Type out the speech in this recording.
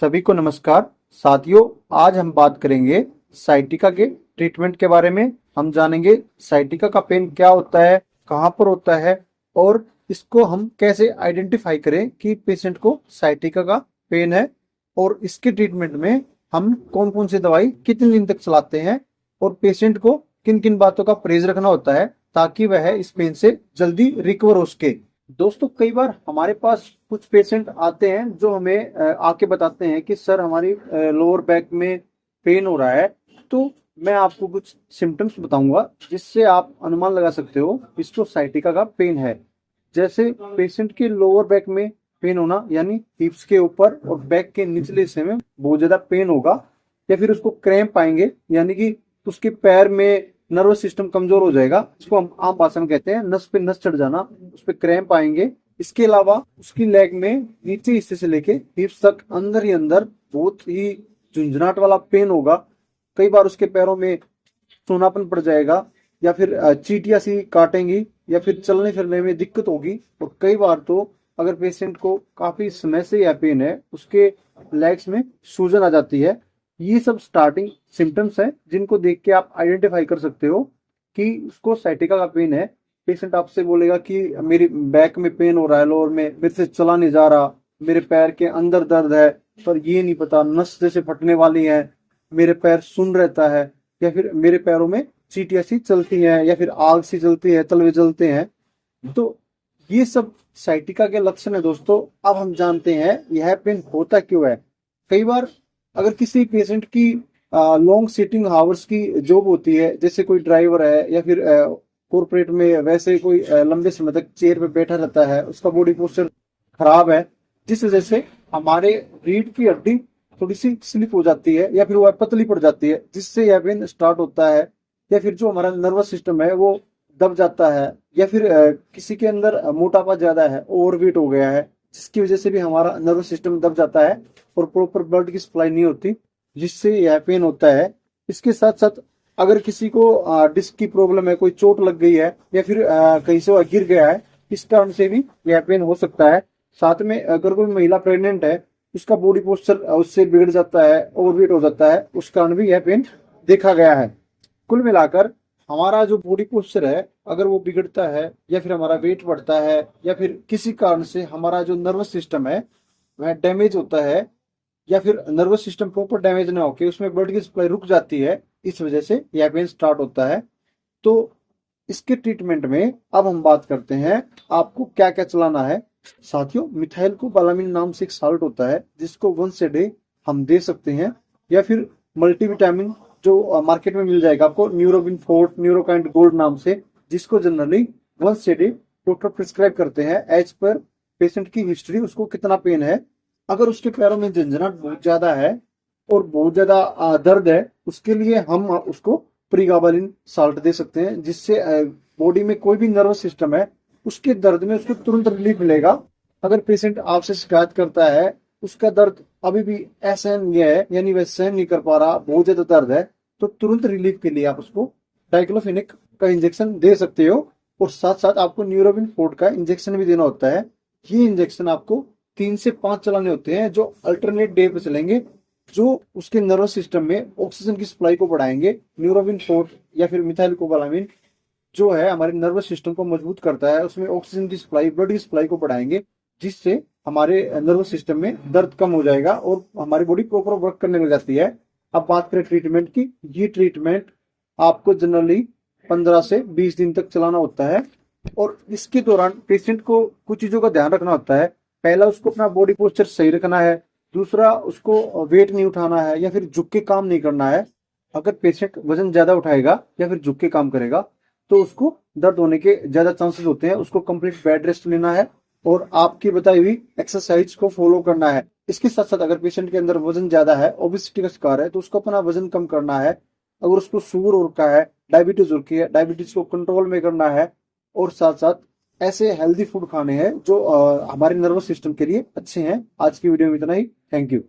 सभी को नमस्कार साथियों। आज हम बात करेंगे साइटिका के ट्रीटमेंट के बारे में। हम जानेंगे साइटिका का पेन क्या होता है, कहाँ पर होता है और इसको हम कैसे आइडेंटिफाई करें कि पेशेंट को साइटिका का पेन है, और इसके ट्रीटमेंट में हम कौन कौन सी दवाई कितने दिन तक चलाते हैं और पेशेंट को किन किन बातों का परहेज रखना होता है ताकि वह इस पेन से जल्दी रिकवर हो सके। दोस्तों, कई बार हमारे पास कुछ पेशेंट आते हैं जो हमें आके बताते हैं कि सर हमारी लोअर बैक में पेन हो रहा है। तो मैं आपको कुछ सिम्टम्स बताऊंगा जिससे आप अनुमान लगा सकते हो इसको साइटिका का पेन है। जैसे पेशेंट के लोअर बैक में पेन होना, यानी हिप्स के ऊपर और बैक के निचले हिस्से में बहुत ज्यादा पेन होगा, या फिर उसको क्रैम्प आएंगे, यानी कि उसके पैर में नर्वस सिस्टम कमजोर हो जाएगा। इसको हम आम भाषा में कहते हैं नस पे नस चढ़ जाना, उस पे क्रैम्प आएंगे। इसके अलावा उसकी लेग में नीचे हिस्से से लेके हिप्स तक अंदर ही अंदर बहुत ही झुंझुनाहट वाला पेन होगा। कई बार उसके पैरों में सूनापन पड़ जाएगा, या फिर चींटियां सी काटेंगी, या फिर चलने फिरने में दिक्कत होगी। और कई बार तो अगर पेशेंट को काफी समय से यह पेन है, उसके लेग्स में सूजन आ जाती है। ये सब स्टार्टिंग सिम्टम्स हैं जिनको देख के आप आइडेंटिफाई कर सकते हो कि उसको साइटिका का पेन है। पेशेंट आपसे बोलेगा कि मेरी बैक में पेन हो रहा है, लोअर में, मेरे से चला नहीं जा रहा, मेरे पैर के अंदर दर्द है, पर ये नहीं पता नस जैसे फटने वाली है, मेरे पैर सुन रहता है, या फिर मेरे पैरों में चींटियां सी चलती हैं, या फिर आग सी जलती है, तलवे जलते हैं। तो ये सब साइटिका के लक्षण है दोस्तों। अब हम जानते हैं यह पेन होता क्यों है। कई बार अगर किसी पेशेंट की लॉन्ग सिटिंग आवर्स की जॉब होती है, जैसे कोई ड्राइवर है या फिर कॉर्पोरेट में वैसे कोई लंबे समय तक चेयर पे बैठा रहता है, उसका बॉडी पोस्चर खराब है, जिस वजह से हमारे रीढ़ की हड्डी थोड़ी सी स्लिप हो जाती है या फिर वह पतली पड़ जाती है, जिससे यह पेन स्टार्ट होता है। या फिर जो हमारा नर्वस सिस्टम है वो दब जाता है, या फिर किसी के अंदर मोटापा ज्यादा है, ओवरवेट हो गया है, जिसकी वजह से भी हमारा नर्वस सिस्टम दब जाता है और प्रॉपर ब्लड की सप्लाई नहीं होती, जिससे यह पेन होता है। इसके साथ साथ अगर किसी को डिस्क की प्रॉब्लम है, कोई चोट लग गई है, या फिर कहीं से वह गिर गया है, इस कारण से भी यह पेन हो सकता है। साथ में अगर कोई महिला प्रेग्नेंट है, उसका बॉडी पोस्चर उससे बिगड़ जाता है, ओवरवेट हो जाता है, उस कारण भी यह पेन देखा गया है। कुल मिलाकर हमारा जो बॉडी पोस्चर है अगर वो बिगड़ता है, या फिर हमारा वेट बढ़ता है, या फिर किसी कारण से हमारा जो नर्वस सिस्टम है वह डैमेज होता है, या फिर नर्वस सिस्टम प्रॉपर डैमेज ना होके उसमें ब्लड की सप्लाई रुक जाती है, इस वजह से यह पेन स्टार्ट होता है। तो इसके ट्रीटमेंट में अब हम बात करते हैं आपको क्या क्या चलाना है। साथियों, मिथाइल कोबालामिन नाम से एक साल्ट होता है जिसको वंस ए डे हम दे सकते हैं, या फिर मल्टीविटामिन जो मार्केट में मिल जाएगा आपको, न्यूरोबिन फोर्ट, न्यूरोकाइंट गोल्ड नाम से, जिसको generally once a day doctor prescribe करते हैं एज पर पेशेंट की हिस्ट्री, उसको कितना पेन है। अगर उसके पैरों में झंझनाहट बहुत ज्यादा है और बहुत ज्यादा दर्द है, उसके लिए हम उसको प्रीगाबालिन साल्ट दे सकते हैं, जिससे बॉडी में कोई भी नर्वस सिस्टम है उसके दर्द में उसको तुरंत रिलीफ मिलेगा। अगर पेशेंट आपसे शिकायत करता है उसका दर्द अभी भी असहनीय है, यानी वह सहन नहीं कर पा रहा, बहुत ज्यादा दर्द है, तो तुरंत रिलीफ के लिए आप उसको डाइक्लोफेनेक का इंजेक्शन दे सकते हो। और साथ साथ आपको न्यूरोबिन फोर्ट का इंजेक्शन भी देना होता है। ये इंजेक्शन आपको 3 से 5 चलाने होते हैं, जो अल्टरनेट डे पे चलेंगे, जो उसके नर्वस सिस्टम में ऑक्सीजन की सप्लाई को बढ़ाएंगे। न्यूरोबिन फोर्ट या फिर मिथाइल कोबालामिन जो है हमारे नर्वस सिस्टम को मजबूत करता है, उसमें ऑक्सीजन की सप्लाई, ब्लड की सप्लाई को बढ़ाएंगे, जिससे हमारे नर्वस सिस्टम में दर्द कम हो जाएगा और हमारी बॉडी प्रॉपर वर्क करने लग जाती है। अब बात करें ट्रीटमेंट की, ये ट्रीटमेंट आपको जनरली 15 से 20 दिन तक चलाना होता है, और इसके दौरान पेशेंट को कुछ चीजों का ध्यान रखना होता है। पहला, उसको अपना बॉडी पोस्चर सही रखना है। दूसरा, उसको वेट नहीं उठाना है या फिर झुक के काम नहीं करना है। अगर पेशेंट वजन ज्यादा उठाएगा या फिर झुक के काम करेगा तो उसको दर्द होने के ज्यादा चांसेस होते हैं। उसको कंप्लीट बेड रेस्ट लेना है और आपकी बताई हुई एक्सरसाइज को फॉलो करना है। इसके साथ साथ अगर पेशेंट के अंदर वजन ज्यादा है, ओबेसिटी का शिकार है, तो उसको अपना वजन कम करना है। अगर उसको शुगर हो रखा है, डायबिटीज हो रखी है, डायबिटीज को कंट्रोल में करना है। और साथ साथ ऐसे हेल्दी फूड खाने हैं जो हमारे नर्वस सिस्टम के लिए अच्छे हैं। आज की वीडियो में इतना ही। Thank you.